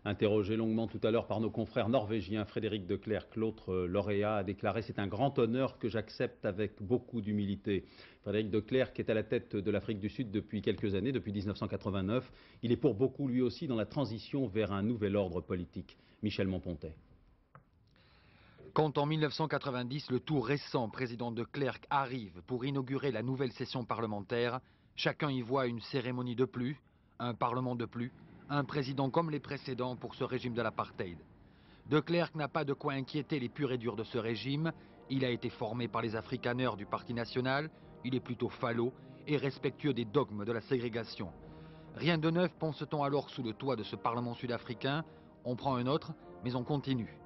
Interrogé longuement tout à l'heure par nos confrères norvégiens, Frédéric de Klerk, l'autre lauréat, a déclaré: c'est un grand honneur que j'accepte avec beaucoup d'humilité. Frédéric de Klerk est à la tête de l'Afrique du Sud depuis quelques années, depuis 1989. Il est pour beaucoup lui aussi dans la transition vers un nouvel ordre politique. Michel Monpontet. Quand en 1990, le tout récent président de Klerk arrive pour inaugurer la nouvelle session parlementaire, chacun y voit une cérémonie de plus, un parlement de plus, un président comme les précédents pour ce régime de l'apartheid. De Klerk n'a pas de quoi inquiéter les purs et durs de ce régime. Il a été formé par les afrikaners du Parti national, il est plutôt falot et respectueux des dogmes de la ségrégation. Rien de neuf, pense-t-on alors sous le toit de ce parlement sud-africain. On prend un autre, mais on continue.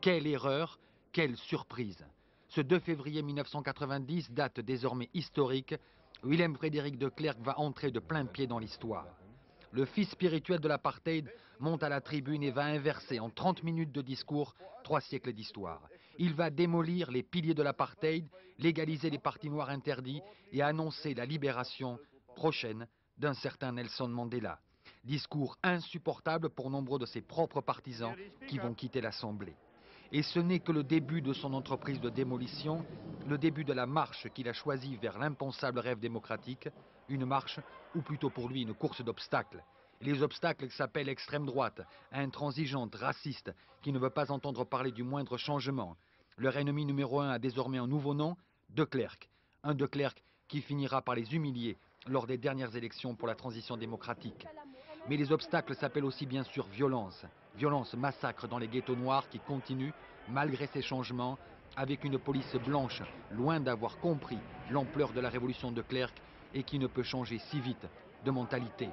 Quelle erreur, quelle surprise. Ce 2 février 1990, date désormais historique, Willem Frederik de Klerk va entrer de plein pied dans l'histoire. Le fils spirituel de l'apartheid monte à la tribune et va inverser en 30 minutes de discours 3 siècles d'histoire. Il va démolir les piliers de l'apartheid, légaliser les partis noirs interdits et annoncer la libération prochaine d'un certain Nelson Mandela. Discours insupportable pour nombre de ses propres partisans qui vont quitter l'Assemblée. Et ce n'est que le début de son entreprise de démolition, le début de la marche qu'il a choisie vers l'impensable rêve démocratique, une marche, ou plutôt pour lui une course d'obstacles. Les obstacles s'appellent extrême droite, intransigeante, raciste, qui ne veut pas entendre parler du moindre changement. Leur ennemi numéro 1 a désormais un nouveau nom, De Klerk. Un De Klerk qui finira par les humilier lors des dernières élections pour la transition démocratique. Mais les obstacles s'appellent aussi bien sûr violence. Violence, massacre dans les ghettos noirs qui continuent, malgré ces changements, avec une police blanche, loin d'avoir compris l'ampleur de la révolution de Klerk et qui ne peut changer si vite de mentalité.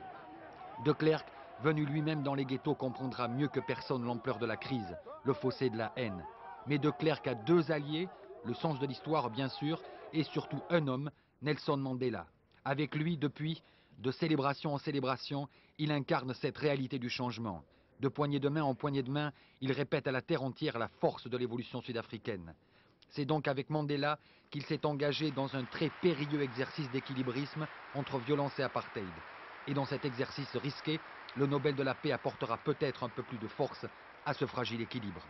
De Klerk, venu lui-même dans les ghettos, comprendra mieux que personne l'ampleur de la crise, le fossé de la haine. Mais De Klerk a 2 alliés, le sens de l'histoire bien sûr, et surtout un homme, Nelson Mandela. Avec lui, depuis, de célébration en célébration, il incarne cette réalité du changement. De poignée de main en poignée de main, il répète à la terre entière la force de l'évolution sud-africaine. C'est donc avec Mandela qu'il s'est engagé dans un très périlleux exercice d'équilibrisme entre violence et apartheid. Et dans cet exercice risqué, le Nobel de la paix apportera peut-être un peu plus de force à ce fragile équilibre.